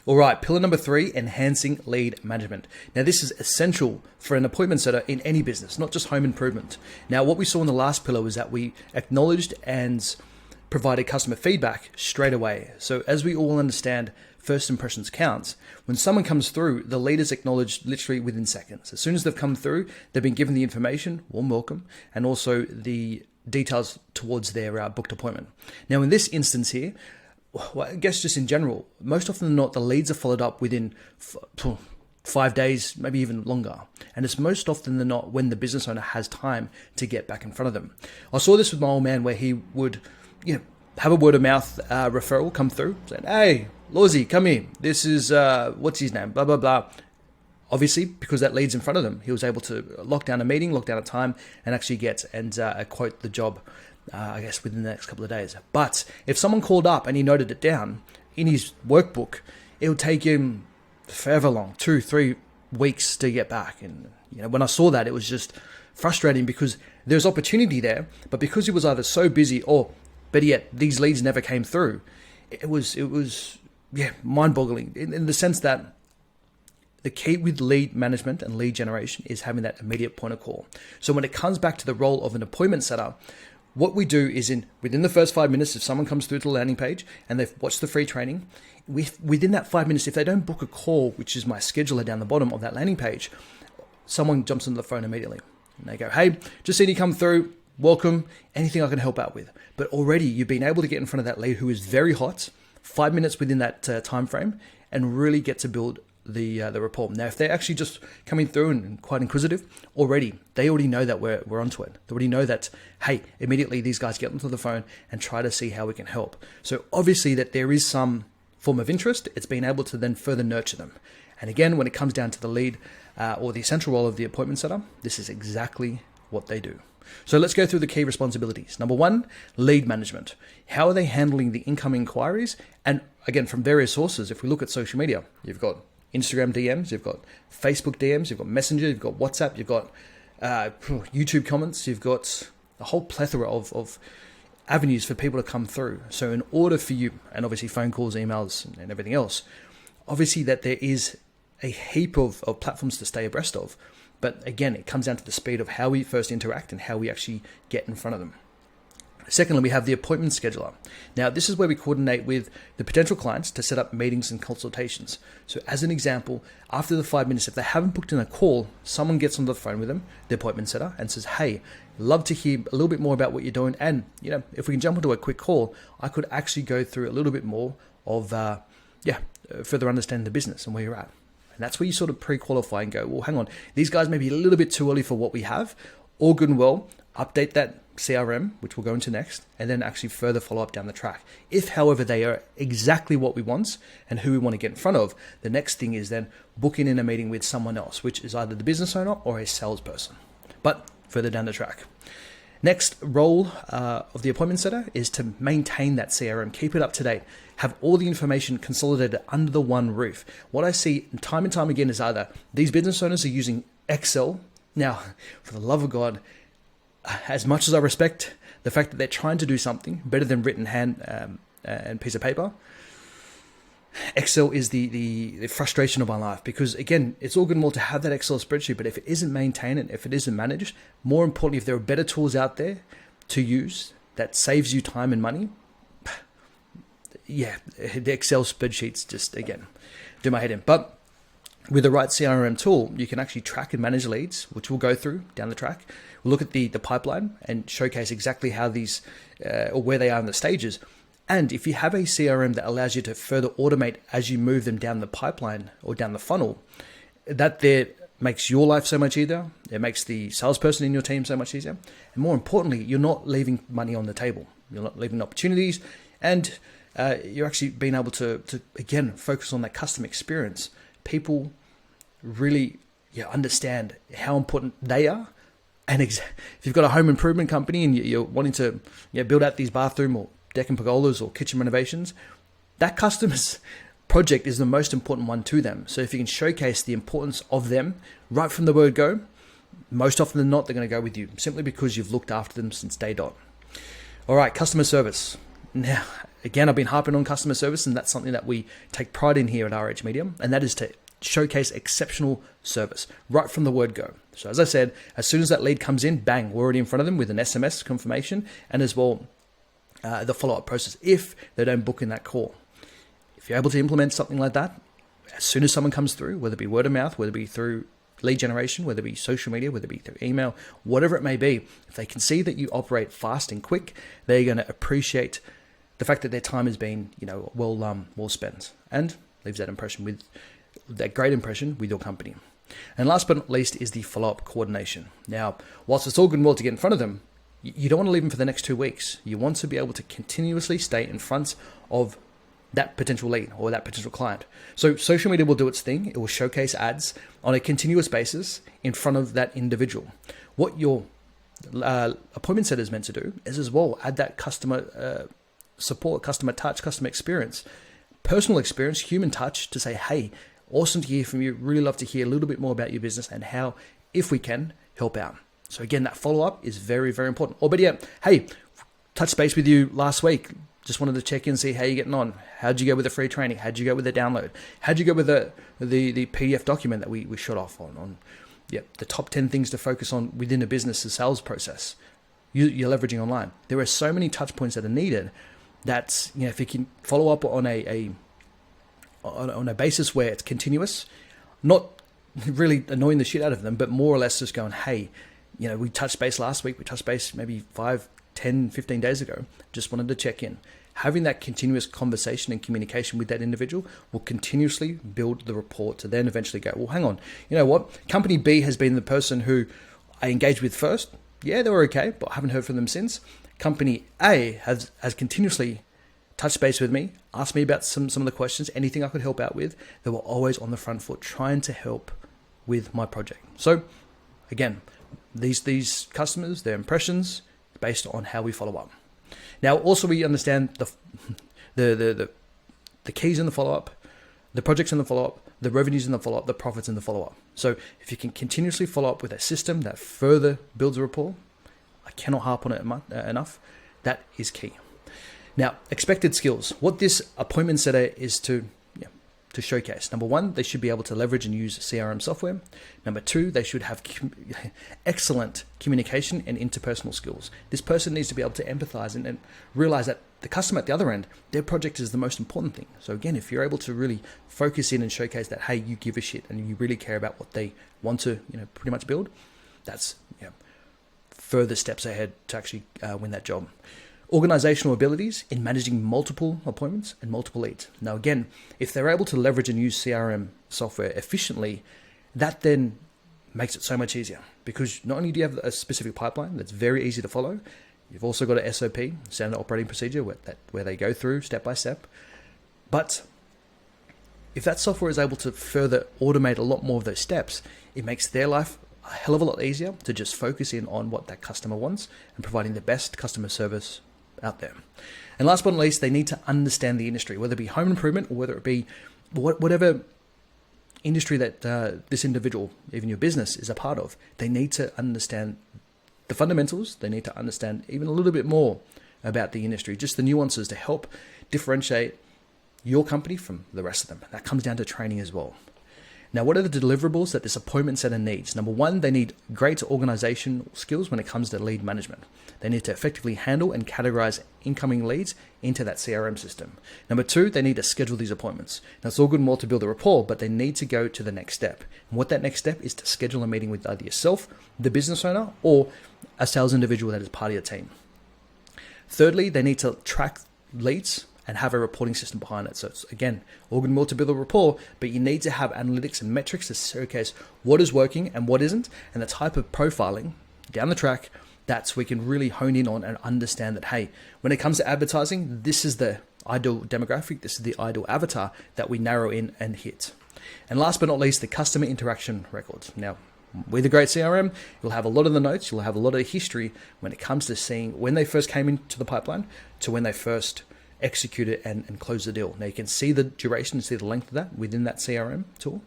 All right, pillar number 3, enhancing lead management. Now, this is essential for an appointment setter in any business, not just home improvement. Now, what we saw in the last pillar was that we acknowledged and provided customer feedback straight away. So as we all understand, first impressions counts. When someone comes through, the lead is acknowledged literally within seconds. As soon as they've come through, they've been given the information, warm welcome, and also the details towards their booked appointment. Now, in this instance here, well, I guess just in general, most often than not, the leads are followed up within 5 days, maybe even longer. And it's most often than not when the business owner has time to get back in front of them. I saw this with my old man where he would, have a word of mouth referral come through saying, "Hey, Lawsy, come here. This is, what's his name? Blah, blah, blah." Obviously, because that lead's in front of them, he was able to lock down a meeting, lock down a time, and actually get and quote the job, I guess, within the next couple of days. But if someone called up and he noted it down in his workbook, it would take him forever long, 2-3 weeks to get back. And when I saw that, it was just frustrating because there's opportunity there, but because he was either so busy or, better yet, these leads never came through, it was mind-boggling in the sense that the key with lead management and lead generation is having that immediate point of call. So when it comes back to the role of an appointment setter, what we do is within the first 5 minutes, if someone comes through to the landing page and they've watched the free training, within that 5 minutes, if they don't book a call, which is my scheduler down the bottom of that landing page, someone jumps on the phone immediately. And they go, "Hey, just seen you come through. Welcome. Anything I can help out with?" But already you've been able to get in front of that lead who is very hot, 5 minutes within that time frame, and really get to build the rapport. Now, if they're actually just coming through and quite inquisitive, they already know that we're onto it. They already know that, hey, immediately these guys get onto the phone and try to see how we can help. So obviously that there is some form of interest. It's being able to then further nurture them. And again, when it comes down to the lead or the essential role of the appointment setter, this is exactly what they do. So let's go through the key responsibilities. Number 1, lead management. How are they handling the incoming inquiries? And again, from various sources, if we look at social media, you've got Instagram DMs, you've got Facebook DMs, you've got Messenger, you've got WhatsApp, you've got YouTube comments, you've got a whole plethora of avenues for people to come through. So in order for you, and obviously phone calls, emails, and everything else, obviously that there is a heap of platforms to stay abreast of. But again, it comes down to the speed of how we first interact and how we actually get in front of them. Secondly, we have the appointment scheduler. Now, this is where we coordinate with the potential clients to set up meetings and consultations. So as an example, after the 5 minutes, if they haven't booked in a call, someone gets on the phone with them, the appointment setter, and says, "Hey, love to hear a little bit more about what you're doing. And, if we can jump into a quick call, I could actually go through a little bit more of, further understanding the business and where you're at." And that's where you sort of pre-qualify and go, well, hang on, these guys may be a little bit too early for what we have. All good and well, update that CRM, which we'll go into next, and then actually further follow up down the track. If, however, they are exactly what we want and who we want to get in front of, the next thing is then booking in a meeting with someone else, which is either the business owner or a salesperson, but further down the track. Next role of the appointment setter is to maintain that CRM, keep it up to date, have all the information consolidated under the one roof. What I see time and time again is either these business owners are using Excel. Now, for the love of God, as much as I respect the fact that they're trying to do something better than written hand and piece of paper, Excel is the frustration of my life, because again, it's all good and well to have that Excel spreadsheet, but if it isn't maintained and if it isn't managed, more importantly, if there are better tools out there to use that saves you time and money, the Excel spreadsheets just, again, do my head in. But with the right CRM tool, you can actually track and manage leads, which we'll go through down the track. We'll look at the pipeline and showcase exactly how these, or where they are in the stages. And if you have a CRM that allows you to further automate as you move them down the pipeline or down the funnel, that there makes your life so much easier. It makes the salesperson in your team so much easier. And more importantly, you're not leaving money on the table. You're not leaving opportunities, and you're actually being able to again, focus on that customer experience. People really understand how important they are. And if you've got a home improvement company and you're wanting to build out these bathroom or deck and pergolas or kitchen renovations, that customer's project is the most important one to them. So if you can showcase the importance of them right from the word go, most often than not, they're going to go with you simply because you've looked after them since day dot. All right, customer service. Now, again, I've been harping on customer service, and that's something that we take pride in here at RH Media, and that is to showcase exceptional service right from the word go. So as I said, as soon as that lead comes in, bang, we're already in front of them with an SMS confirmation, and as well the follow-up process if they don't book in that call. If you're able to implement something like that, as soon as someone comes through, whether it be word of mouth, whether it be through lead generation, whether it be social media, whether it be through email, whatever it may be, if they can see that you operate fast and quick, they're going to appreciate the fact that their time has been, well spent, and leaves that great impression with your company. And last but not least is the follow-up coordination. Now, whilst it's all good and well to get in front of them, you don't want to leave them for the next 2 weeks. You want to be able to continuously stay in front of that potential lead or that potential client. So social media will do its thing. It will showcase ads on a continuous basis in front of that individual. What your appointment setter is meant to do is as well add that customer support, customer touch, customer experience, personal experience, human touch to say, hey, awesome to hear from you. Really love to hear a little bit more about your business and how, if we can, help out. So again, that follow-up is very, very important. Or better yet, hey, touch base with you last week. Just wanted to check in and see how you're getting on. How'd you go with the free training? How'd you go with the download? How'd you go with the PDF document that we shot off on the top 10 things to focus on within a business' sales process you're leveraging online. There are so many touch points that are needed that, if you can follow up on a basis where it's continuous, not really annoying the shit out of them, but more or less just going, hey, we touched base last week, we touched base maybe 5, 10, 15 days ago, just wanted to check in. Having that continuous conversation and communication with that individual will continuously build the rapport to then eventually go, well, hang on, you know what? Company B has been the person who I engaged with first. Yeah, they were okay, but I haven't heard from them since. Company A has continuously touched base with me, asked me about some of the questions, anything I could help out with. They were always on the front foot trying to help with my project. So again, these customers, their impressions, based on how we follow up. Now, also we understand the keys in the follow-up, the projects in the follow-up, the revenues in the follow-up, the profits in the follow-up. So if you can continuously follow up with a system that further builds a rapport, I cannot harp on it enough, that is key. Now, expected skills. What this appointment setter is to showcase. Number one, they should be able to leverage and use CRM software. Number two, they should have excellent communication and interpersonal skills. This person needs to be able to empathize and realize that the customer at the other end, their project is the most important thing. So again, if you're able to really focus in and showcase that, hey, you give a shit and you really care about what they want to, pretty much build, that's further steps ahead to actually win that job. Organizational abilities in managing multiple appointments and multiple leads. Now, again, if they're able to leverage and use CRM software efficiently, that then makes it so much easier, because not only do you have a specific pipeline that's very easy to follow, you've also got a SOP, standard operating procedure, where they go through step by step. But if that software is able to further automate a lot more of those steps, it makes their life a hell of a lot easier to just focus in on what that customer wants and providing the best customer service out there. And last but not least, they need to understand the industry, whether it be home improvement or whether it be whatever industry that this individual, even your business, is a part of. They need to understand the fundamentals. They need to understand even a little bit more about the industry, just the nuances to help differentiate your company from the rest of them. That comes down to training as well. Now, what are the deliverables that this appointment center needs? Number one, they need great organizational skills when it comes to lead management. They need to effectively handle and categorize incoming leads into that CRM system. Number two, they need to schedule these appointments. Now, it's all good and well to build a rapport, but they need to go to the next step. And what that next step is to schedule a meeting with either yourself, the business owner, or a sales individual that is part of your team. Thirdly, they need to track leads and have a reporting system behind it. So it's, again, all good and well to build a rapport, but you need to have analytics and metrics to showcase what is working and what isn't, and the type of profiling down the track that we can really hone in on and understand that, hey, when it comes to advertising, this is the ideal demographic, this is the ideal avatar that we narrow in and hit. And last but not least, the customer interaction records. Now, with a great CRM, you'll have a lot of the notes, you'll have a lot of history when it comes to seeing when they first came into the pipeline to when they first execute it and close the deal. Now you can see the duration, see the length of that within that CRM tool.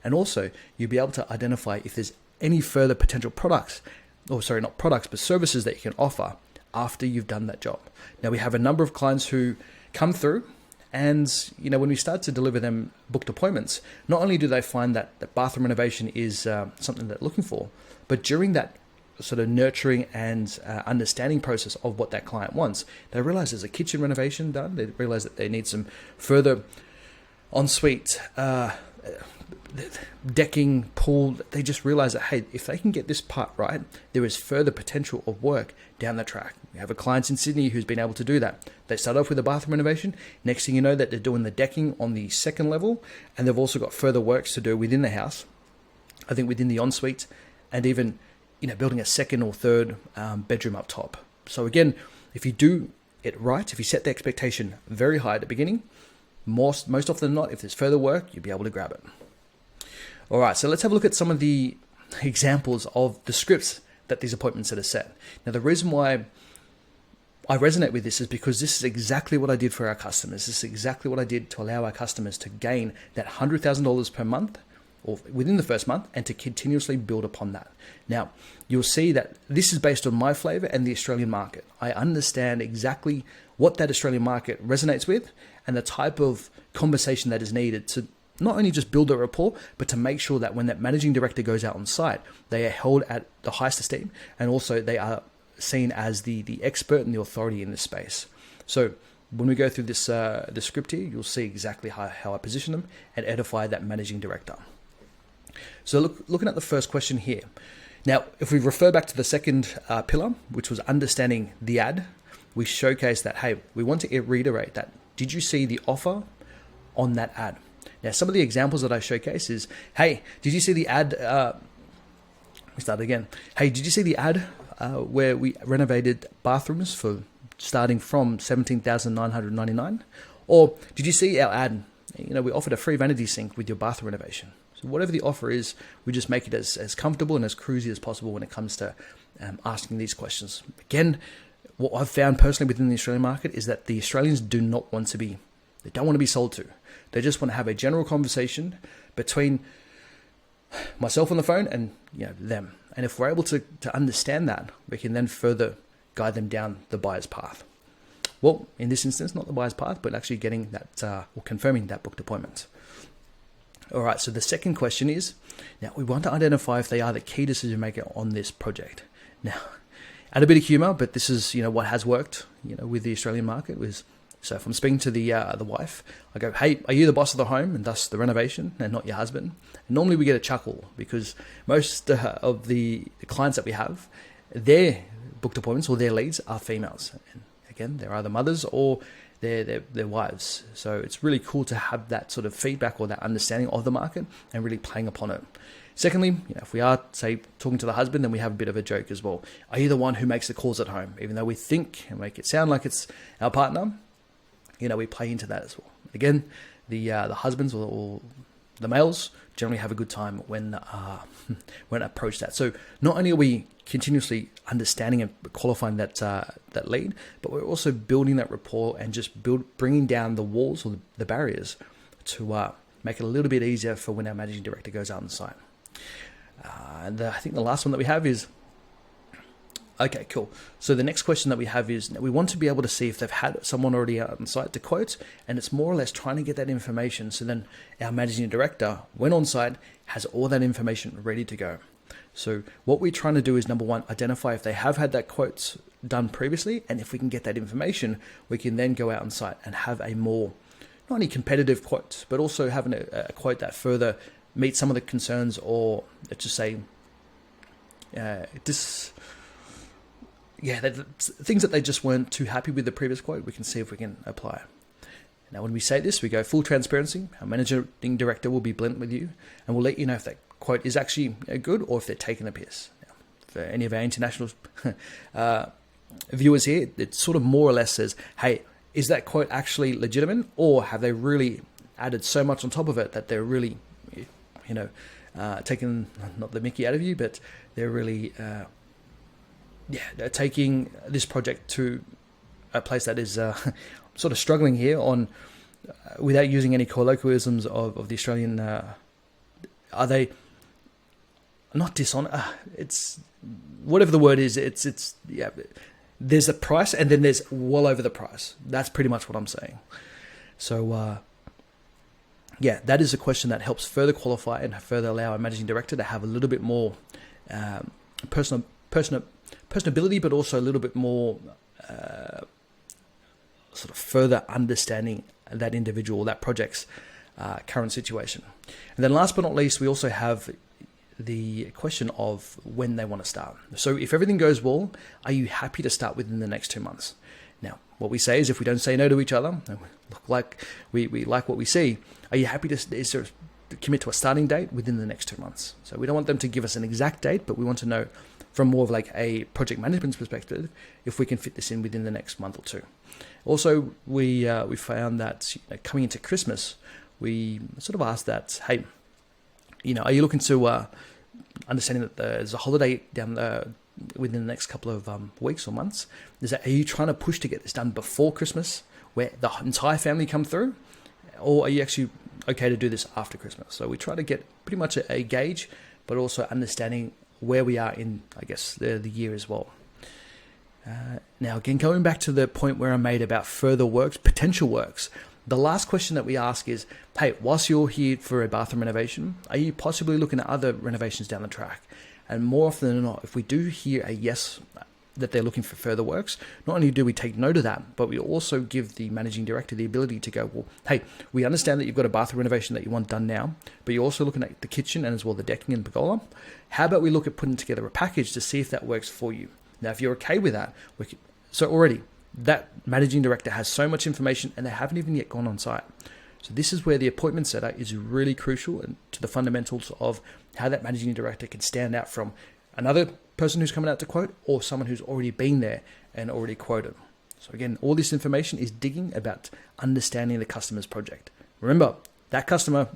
And also you'll be able to identify if there's any further potential products, or sorry, not products, but services that you can offer after you've done that job. Now we have a number of clients who come through. And, when we start to deliver them booked appointments, not only do they find that the bathroom renovation is something they're looking for, but during that sort of nurturing and understanding process of what that client wants, they realize there's a kitchen renovation done. They realize that they need some further ensuite decking, pool. They just realize that, hey, if they can get this part right, there is further potential of work down the track. We have a client in Sydney who's been able to do that. They start off with a bathroom renovation. Next thing you know, that they're doing the decking on the second level, and they've also got further works to do within the house, I think within the ensuite, and even building a second or third bedroom up top. So again, if you do it right, if you set the expectation very high at the beginning, most often than not, if there's further work, you'll be able to grab it. All right, so let's have a look at some of the examples of the scripts that these appointments that are set. Now, the reason why I resonate with this is because this is exactly what I did for our customers. This is exactly what I did to allow our customers to gain that $100,000 per month or within the first month, and to continuously build upon that. Now, you'll see that this is based on my flavor and the Australian market. I understand exactly what that Australian market resonates with and the type of conversation that is needed to not only just build a rapport, but to make sure that when that managing director goes out on site, they are held at the highest esteem, and also they are seen as the expert and the authority in this space. So when we go through this the script here, you'll see exactly how I position them and edify that managing director. So looking at the first question here. Now, if we refer back to the second pillar, which was understanding the ad, we showcase that, hey, we want to reiterate that. Did you see the offer on that ad? Now, some of the examples that I showcase is, hey, did you see the ad? Let me start again. Hey, did you see the ad where we renovated bathrooms for starting from $17,999? Or did you see our ad? We offered a free vanity sink with your bathroom renovation. So whatever the offer is, we just make it as comfortable and as cruisy as possible when it comes to asking these questions. Again, what I've found personally within the Australian market is that the Australians do not want to be, they don't want to be sold to. They just want to have a general conversation between myself on the phone and them. And if we're able to understand that, we can then further guide them down the buyer's path. Well, in this instance, not the buyer's path, but actually getting that or confirming that booked appointment. All right, so the second question is, now we want to identify if they are the key decision maker on this project. Now, add a bit of humor, but this is what has worked with the Australian market. So if I'm speaking to the wife, I go, hey, are you the boss of the home and thus the renovation and not your husband? And normally we get a chuckle because most of the clients that we have, their booked appointments or their leads are females. And again, they're either mothers or they're wives. So it's really cool to have that sort of feedback or that understanding of the market and really playing upon it. Secondly, if we are, say, talking to the husband, then we have a bit of a joke as well. Are you the one who makes the calls at home? Even though we think and make it sound like it's our partner, we play into that as well. Again, the husbands or the males generally have a good time when approach that. So not only are we continuously understanding and qualifying that lead, but we're also building that rapport and just bringing down the walls or the barriers to make it a little bit easier for when our managing director goes out on site. And I think the last one that we have is, okay, cool. So the next question that we have is, we want to be able to see if they've had someone already out on site to quote, and it's more or less trying to get that information. So then our managing director, when on site, has all that information ready to go. So what we're trying to do is, number one, identify if they have had that quotes done previously, and if we can get that information, we can then go out on site and have a more, not only competitive quote, but also having a quote that further meets some of the concerns, or let's just say, things that they just weren't too happy with the previous quote, we can see if we can apply. Now, when we say this, we go full transparency. Our managing director will be blunt with you, and we'll let you know if that quote is actually good or if they're taking a piss. Now, for any of our international viewers here, it sort of more or less says, hey, is that quote actually legitimate, or have they really added so much on top of it that they're really, taking not the mickey out of you, but they're really... they're taking this project to a place that is sort of struggling here on, without using any colloquialisms of the Australian, are they not dishonest? It's whatever the word is. It's there's a price, and then there's well over the price. That's pretty much what I'm saying. So, yeah, that is a question that helps further qualify and further allow a managing director to have a little bit more personability, but also a little bit more sort of further understanding that individual, that project's current situation. And then last but not least, we also have the question of when they want to start. So if everything goes well, are you happy to start within the next 2 months? Now, what we say is, if we don't say no to each other, and we look like we like what we see, are you happy to commit to a starting date within the next 2 months? So we don't want them to give us an exact date, but we want to know from more of like a project management perspective if we can fit this in within the next month or two. Also, we found that coming into Christmas, we sort of asked that, hey, are you looking to understanding that there's a holiday down within the next couple of weeks or months? Are you trying to push to get this done before Christmas, where the entire family come through, or are you actually okay to do this after Christmas? So we try to get pretty much a gauge, but also understanding where we are in, I guess, the year as well. Now, again, going back to the point where I made about further works, potential works, the last question that we ask is, hey, whilst you're here for a bathroom renovation, are you possibly looking at other renovations down the track? And more often than not, if we do hear a yes, that they're looking for further works, not only do we take note of that, but we also give the managing director the ability to go, well, hey, we understand that you've got a bathroom renovation that you want done now, but you're also looking at the kitchen and as well the decking and pergola. How about we look at putting together a package to see if that works for you? Now, if you're okay with that, so already that managing director has so much information and they haven't even yet gone on site. So this is where the appointment setter is really crucial to the fundamentals of how that managing director can stand out from another person who's coming out to quote, or someone who's already been there and already quoted. So again, all this information is digging about understanding the customer's project. Remember, that customer,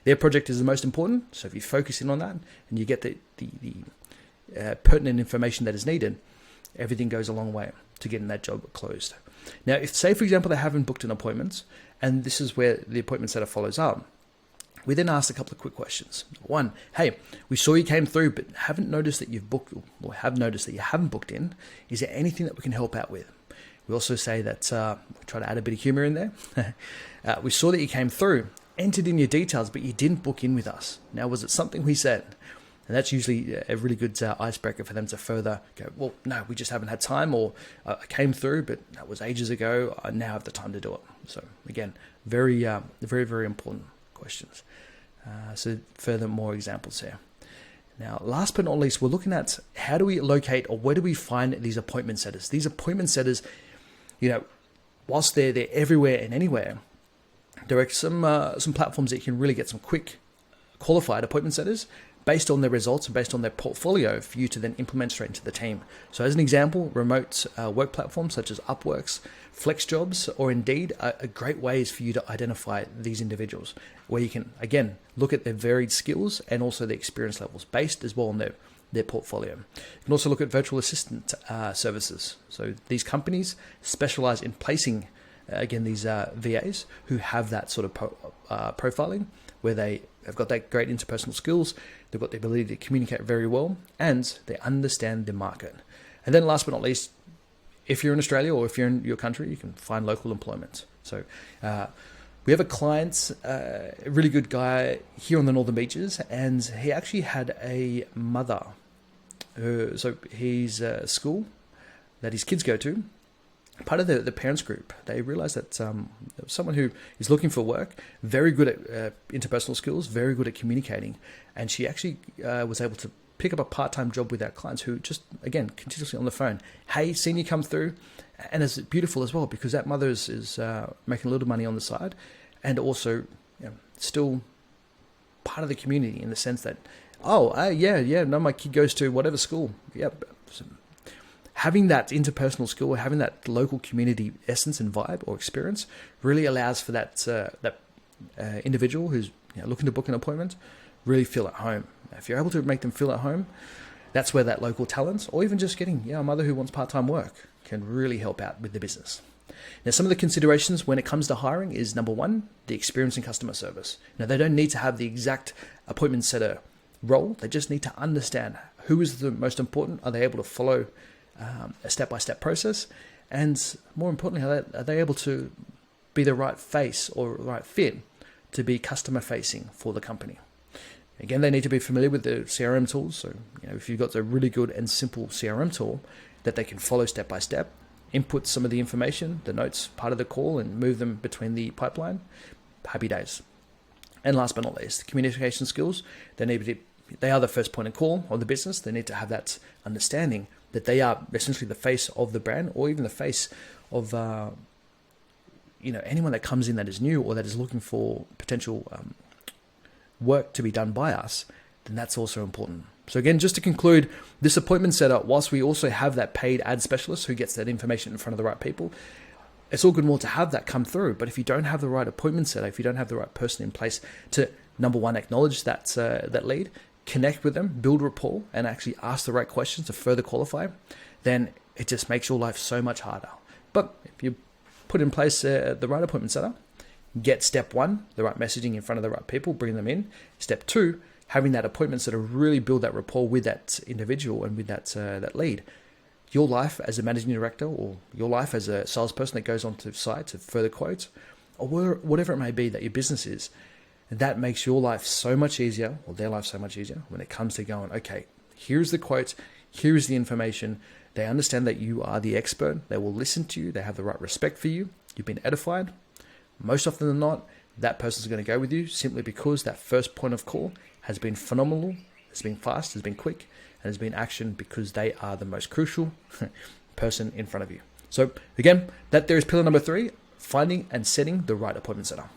their project is the most important. So if you focus in on that and you get the pertinent information that is needed, everything goes a long way to getting that job closed. Now, if, say, for example, they haven't booked an appointment, and this is where the appointment setter follows up, we then ask a couple of quick questions. One, hey, we saw you came through, but haven't noticed that you've booked, or have noticed that you haven't booked in. Is there anything that we can help out with? We also say that, try to add a bit of humor in there. We saw that you came through, entered in your details, but you didn't book in with us. Now, was it something we said? And that's usually a really good icebreaker for them to further go, well, no, we just haven't had time, or I came through, but that was ages ago. I now have the time to do it. So again, very, very important questions. So further more examples here. Now, last but not least, we're looking at how do we locate, or where do we find these appointment setters? These appointment setters, whilst they're everywhere and anywhere, there are some platforms that you can really get some quick qualified appointment setters based on their results and based on their portfolio for you to then implement straight into the team. So as an example, remote work platforms such as Upworks, FlexJobs, or Indeed are great ways for you to identify these individuals, where you can, again, look at their varied skills and also the experience levels based as well on their portfolio. You can also look at virtual assistant services. So these companies specialize in placing, again, these VAs who have that sort of profiling, where they have got that great interpersonal skills, they've got the ability to communicate very well, and they understand the market. And then last but not least, if you're in Australia or if you're in your country, you can find local employment. So we have a client, a really good guy here on the Northern Beaches, and he actually had a mother. So he's a school that his kids go to. Part of the parents group, they realized that someone who is looking for work, very good at interpersonal skills, very good at communicating, and she actually was able to pick up a part-time job with our clients who just, again, continuously on the phone, hey, seen you come through. And it's beautiful as well, because that mother is making a little money on the side, and also still part of the community in the sense that, my kid goes to whatever school. Yep. Having that interpersonal skill, having that local community essence and vibe or experience really allows for that individual who's looking to book an appointment really feel at home. If you're able to make them feel at home, that's where that local talent, or even just getting a mother who wants part-time work, can really help out with the business. Now, some of the considerations when it comes to hiring is, number one, the experience in customer service. Now, they don't need to have the exact appointment setter role. They just need to understand who is the most important. Are they able to follow a step-by-step process, and more importantly, are they able to be the right face or right fit to be customer facing for the company. Again, they need to be familiar with the CRM tools. So, if you've got a really good and simple CRM tool that they can follow step by step, input some of the information, the notes part of the call, and move them between the pipeline, happy days. And last but not least, communication skills. They are the first point of call of the business. They need to have that understanding that they are essentially the face of the brand, or even the face of anyone that comes in that is new or that is looking for potential work to be done by us. Then that's also important. So again, just to conclude, this appointment setup, whilst we also have that paid ad specialist who gets that information in front of the right people, it's all good and well to have that come through. But if you don't have the right appointment setup, if you don't have the right person in place to, number one, acknowledge that lead, connect with them, build rapport, and actually ask the right questions to further qualify, then it just makes your life so much harder. But if you put in place the right appointment setup, get step one, the right messaging in front of the right people, bring them in. Step two, having that appointment sort of really build that rapport with that individual and with that lead. Your life as a managing director, or your life as a salesperson that goes onto site to further quote, or whatever it may be that your business is, that makes your life so much easier, or their life so much easier, when it comes to going, okay, here's the quote, here's the information. They understand that you are the expert. They will listen to you. They have the right respect for you. You've been edified. Most often than not, that person's going to go with you simply because that first point of call has been phenomenal, has been fast, has been quick, and has been actioned because they are the most crucial person in front of you. So again, that there is pillar number 3, finding and setting the right appointment setter.